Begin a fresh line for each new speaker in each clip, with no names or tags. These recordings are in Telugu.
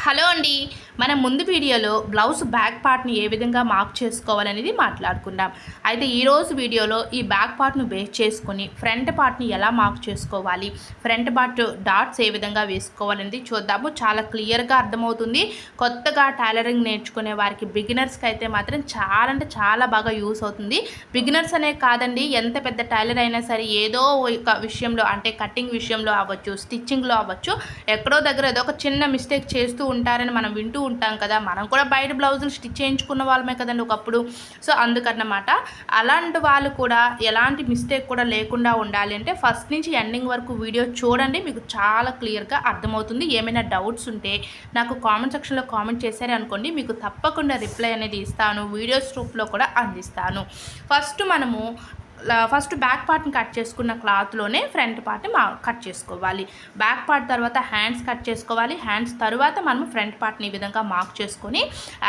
హలో అండి, మనం ముందు వీడియోలో బ్లౌజ్ బ్యాక్ పార్ట్ని ఏ విధంగా మార్క్ చేసుకోవాలనేది మాట్లాడుకుందాం. అయితే ఈరోజు వీడియోలో ఈ బ్యాక్ పార్ట్ను బేస్ చేసుకుని ఫ్రంట్ పార్ట్ని ఎలా మార్క్ చేసుకోవాలి, ఫ్రంట్ పార్ట్ డాట్స్ ఏ విధంగా వేసుకోవాలనేది చూద్దాము. చాలా క్లియర్గా అర్థమవుతుంది. కొత్తగా టైలరింగ్ నేర్చుకునే వారికి, బిగినర్స్కి అయితే మాత్రం చాలా అంటే చాలా బాగా యూస్ అవుతుంది. బిగినర్స్ అనే కాదండి, ఎంత పెద్ద టైలర్ అయినా సరే ఏదో ఒక విషయంలో, అంటే కటింగ్ విషయంలో అవ్వచ్చు, స్టిచ్చింగ్లో అవ్వచ్చు, ఎక్కడో దగ్గర ఏదో ఒక చిన్న మిస్టేక్ చేస్తూ ఉంటారని మనం వింటూ ఉంటాం కదా. మనం కూడా బయట బ్లౌజులు స్టిచ్ చేయించుకున్న వాళ్ళమే కదండి ఒకప్పుడు. సో అందుకన్నమాట, అలాంటి వాళ్ళు కూడా ఎలాంటి మిస్టేక్ కూడా లేకుండా ఉండాలి అంటే ఫస్ట్ నుంచి ఎండింగ్ వరకు వీడియో చూడండి, మీకు చాలా క్లియర్గా అర్థమవుతుంది. ఏమైనా డౌట్స్ ఉంటే నాకు కామెంట్ సెక్షన్లో కామెంట్ చేశారే అనుకోండి, మీకు తప్పకుండా రిప్లై అనేది ఇస్తాను, వీడియోస్ రూపంలో కూడా అందిస్తాను. ఫస్ట్ బ్యాక్ పార్ట్ని కట్ చేసుకున్న క్లాత్లోనే ఫ్రంట్ పార్ట్ని కట్ చేసుకోవాలి. బ్యాక్ పార్ట్ తర్వాత హ్యాండ్స్ కట్ చేసుకోవాలి. హ్యాండ్స్ తర్వాత మనం ఫ్రంట్ పార్ట్ని ఈ విధంగా మార్క్ చేసుకొని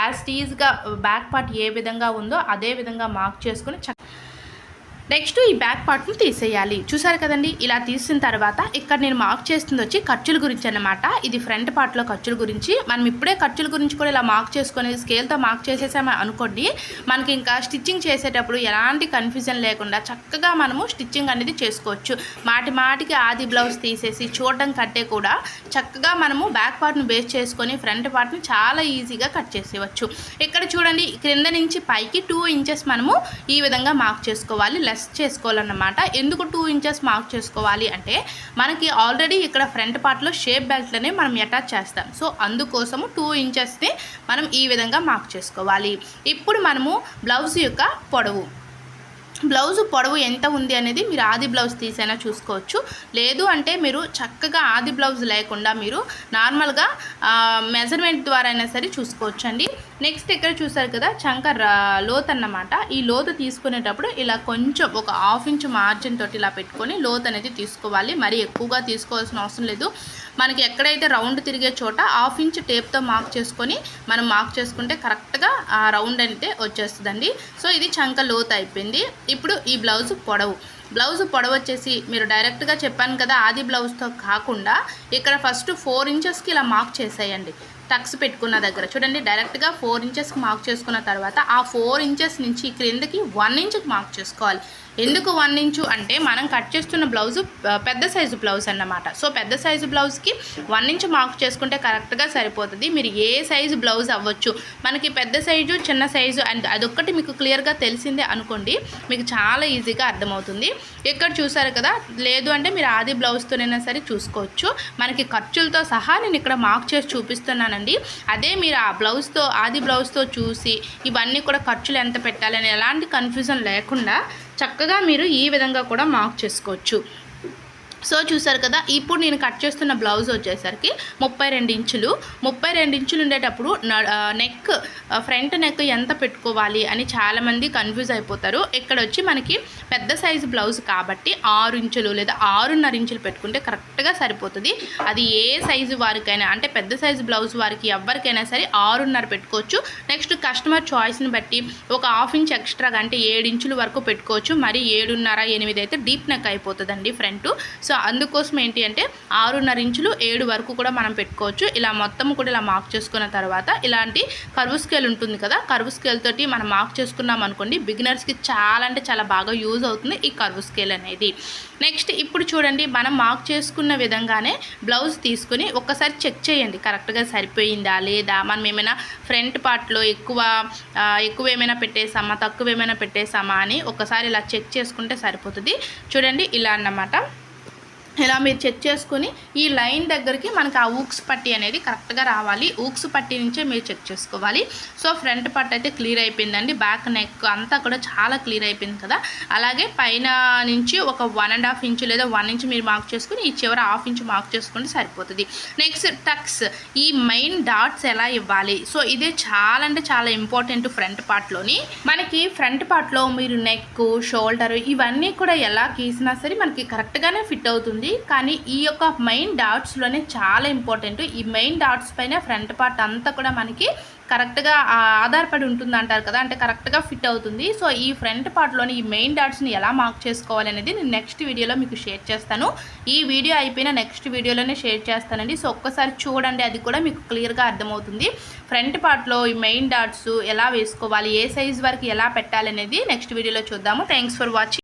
యాజ్ టీజ్గా బ్యాక్ పార్ట్ ఏ విధంగా ఉందో అదే విధంగా మార్క్ చేసుకొని నెక్స్ట్ ఈ బ్యాక్ పార్ట్ని తీసేయాలి. చూసారు కదండి, ఇలా తీసిన తర్వాత ఇక్కడ నేను మార్క్ చేస్తుంది వచ్చి ఖర్చుల గురించి అన్నమాట. ఇది ఫ్రంట్ పార్ట్లో ఖర్చుల గురించి. మనం ఇప్పుడే ఖర్చుల గురించి కూడా ఇలా మార్క్ చేసుకొని స్కేల్తో మార్క్ చేసేసాము అనుకోండి, మనకి ఇంకా స్టిచ్చింగ్ చేసేటప్పుడు ఎలాంటి కన్ఫ్యూజన్ లేకుండా చక్కగా మనము స్టిచ్చింగ్ అనేది చేసుకోవచ్చు. మాటికి ఆది బ్లౌజ్ తీసేసి చూడడం కంటే కూడా చక్కగా మనము బ్యాక్ పార్ట్ని బేస్ చేసుకొని ఫ్రంట్ పార్ట్ని చాలా ఈజీగా కట్ చేసేవచ్చు. ఇక్కడ చూడండి, క్రింద నుంచి పైకి 2 ఇంచెస్ మనము ఈ విధంగా మార్క్ చేసుకోవాలి, చేసుకోవాలన్నమాట. ఎందుకు 2 ఇంచెస్ మార్క్ చేసుకోవాలి అంటే మనకి ఆల్రెడీ ఇక్కడ ఫ్రంట్ పార్ట్లో షేప్ బెల్ట్లనే మనం అటాచ్ చేస్తాం. సో అందుకోసము 2 ఇంచెస్ని మనం ఈ విధంగా మార్క్ చేసుకోవాలి. ఇప్పుడు మనము బ్లౌజ్ యొక్క పొడవు ఎంత ఉంది అనేది మీరు ఆది బ్లౌజ్ తీసైనా చూసుకోవచ్చు. లేదు అంటే మీరు చక్కగా ఆది బ్లౌజ్ లేకుండా మీరు నార్మల్గా మెజర్మెంట్ ద్వారా అయినా సరే చూసుకోవచ్చు అండి. నెక్స్ట్ ఇక్కడ చూసారు కదా, చంక లోత్ అన్నమాట. ఈ లోతు తీసుకునేటప్పుడు ఇలా కొంచెం ఒక 1/2 ఇంచ్ మార్జిన్ తోటి ఇలా పెట్టుకొని లోత్ అనేది తీసుకోవాలి. మరి ఎక్కువగా తీసుకోవాల్సిన అవసరం లేదు. మనకి ఎక్కడైతే రౌండ్ తిరిగే చోట 1/2 ఇంచ్ టేప్తో మార్క్ చేసుకొని మనం మార్క్ చేసుకుంటే కరెక్ట్గా ఆ రౌండ్ అయితే వచ్చేస్తుందండి. సో ఇది చంక లోత్ అయిపోయింది. ఇప్పుడు ఈ బ్లౌజ్ పొడవు వచ్చేసి మీరు డైరెక్ట్గా చెప్పాను కదా, ఆది బ్లౌజ్తో కాకుండా ఇక్కడ ఫస్ట్ 4 ఇంచెస్కి ఇలా మార్క్ చేసేయండి. టక్స్ పెట్టుకున్న దగ్గర చూడండి, డైరెక్ట్గా 4 ఇంచెస్కి మార్క్ చేసుకున్న తర్వాత ఆ 4 ఇంచెస్ నుంచి క్రిందకి 1 ఇంచ్కి మార్క్ చేసుకోవాలి. ఎందుకు 1 ఇంచు అంటే మనం కట్ చేస్తున్న బ్లౌజు పెద్ద సైజు బ్లౌజ్ అన్నమాట. సో పెద్ద సైజు బ్లౌజ్కి 1 ఇంచ్ మార్క్ చేసుకుంటే కరెక్ట్గా సరిపోతుంది. మీరు ఏ సైజు బ్లౌజ్ అవ్వచ్చు, మనకి పెద్ద సైజు చిన్న సైజు అండ్ అదొక్కటి మీకు క్లియర్గా తెలిసిందే అనుకోండి, మీకు చాలా ఈజీగా అర్థమవుతుంది. ఇక్కడ చూసారు కదా, లేదు అంటే మీరు ఆది బ్లౌజ్తోనైనా సరే చూసుకోవచ్చు. మనకి ఖర్చులతో సహా నేను ఇక్కడ మార్క్ చేసి చూపిస్తున్నానండి. అదే మీరు ఆ బ్లౌజ్తో ఆది బ్లౌజ్తో చూసి ఇవన్నీ కూడా ఖర్చులు ఎంత పెట్టాలని ఎలాంటి కన్ఫ్యూజన్ లేకుండా చక్కగా మీరు ఈ విధంగా కూడా మార్క్ చేసుకోవచ్చు. సో చూసారు కదా, ఇప్పుడు నేను కట్ చేస్తున్న బ్లౌజ్ వచ్చేసరికి 32 ఇంచులు. 32 ఇంచులు ఉండేటప్పుడు నెక్, ఫ్రంట్ నెక్ ఎంత పెట్టుకోవాలి అని చాలామంది కన్ఫ్యూజ్ అయిపోతారు. ఇక్కడ వచ్చి మనకి పెద్ద సైజు బ్లౌజ్ కాబట్టి 6 ఇంచులు లేదా 6.5 ఇంచులు పెట్టుకుంటే కరెక్ట్గా సరిపోతుంది. అది ఏ సైజు వారికైనా, అంటే పెద్ద సైజు బ్లౌజ్ వారికి ఎవరికైనా సరే 6.5 పెట్టుకోవచ్చు. నెక్స్ట్ కస్టమర్ చాయిస్ని బట్టి ఒక 1/2 ఇంచ్ ఎక్స్ట్రాగా అంటే 7 ఇంచుల వరకు పెట్టుకోవచ్చు. మరి 7.5, 8 అయితే డీప్ నెక్ అయిపోతుందండి ఫ్రంట్. సో అందుకోసం ఏంటి అంటే 6.5 ఇంచులు 7 వరకు కూడా మనం పెట్టుకోవచ్చు. ఇలా మొత్తం కూడా ఇలా మార్క్ చేసుకున్న తర్వాత ఇలాంటి కర్వ్ స్కేల్ ఉంటుంది కదా, కర్వ్ స్కేల్ తోటి మనం మార్క్ చేసుకున్నాం అనుకోండి, బిగినర్స్కి చాలా అంటే చాలా బాగా యూజ్ అవుతుంది ఈ కర్వ్ స్కేల్ అనేది. నెక్స్ట్ ఇప్పుడు చూడండి, మనం మార్క్ చేసుకున్న విధంగానే బ్లౌజ్ తీసుకుని ఒక్కసారి చెక్ చేయండి కరెక్ట్గా సరిపోయిందా లేదా, మనం ఏమైనా ఫ్రంట్ పార్ట్లో ఎక్కువ ఏమైనా పెట్టేసామా, తక్కువ ఏమైనా పెట్టేసామా అని ఒకసారి ఇలా చెక్ చేసుకుంటే సరిపోతుంది. చూడండి ఇలా అన్నమాట. ఇలా మీరు చెక్ చేసుకొని ఈ లైన్ దగ్గరికి మనకి ఆ ఊక్స్ పట్టి అనేది కరెక్ట్గా రావాలి. ఊక్స్ పట్టి నుంచే మీరు చెక్ చేసుకోవాలి. సో ఫ్రంట్ పార్ట్ అయితే క్లియర్ అయిపోయిందండి. బ్యాక్ నెక్ అంతా కూడా చాలా క్లియర్ అయిపోయింది కదా. అలాగే పైన నుంచి ఒక 1.5 ఇంచు లేదా 1 ఇంచ్ మీరు మార్క్ చేసుకుని ఈ చివర 1/2 ఇంచ్ మార్క్ చేసుకుంటే సరిపోతుంది. నెక్స్ట్ టక్స్, ఈ మెయిన్ డాట్స్ ఎలా ఇవ్వాలి. సో ఇదే చాలా అంటే చాలా ఇంపార్టెంట్ ఫ్రంట్ పార్ట్లోని. మనకి ఫ్రంట్ పార్ట్లో మీరు నెక్, షోల్డర్ ఇవన్నీ కూడా ఎలా గీసినా సరే మనకి కరెక్ట్గానే ఫిట్ అవుతుంది. ఉంటుంది. కానీ ఈ యొక్క మెయిన్ డాట్స్లోనే చాలా ఇంపార్టెంట్. ఈ మెయిన్ డాట్స్ పైన ఫ్రంట్ పార్ట్ అంతా కూడా మనకి కరెక్ట్గా ఆధారపడి ఉంటుంది అంటారు కదా, అంటే కరెక్ట్గా ఫిట్ అవుతుంది. సో ఈ ఫ్రంట్ పార్ట్లోని ఈ మెయిన్ డాట్స్ని ఎలా మార్క్ చేసుకోవాలి అనేది నేను నెక్స్ట్ వీడియోలో మీకు షేర్ చేస్తాను. ఈ వీడియో అయిపోయిన నెక్స్ట్ వీడియోలోనే షేర్ చేస్తానండి. సో ఒక్కసారి చూడండి, అది కూడా మీకు క్లియర్గా అర్థమవుతుంది. ఫ్రంట్ పార్ట్లో ఈ మెయిన్ డాట్స్ ఎలా వేసుకోవాలి, ఏ సైజ్ వరకు ఎలా పెట్టాలి అనేది నెక్స్ట్ వీడియోలో చూద్దాము. Thanks for watching.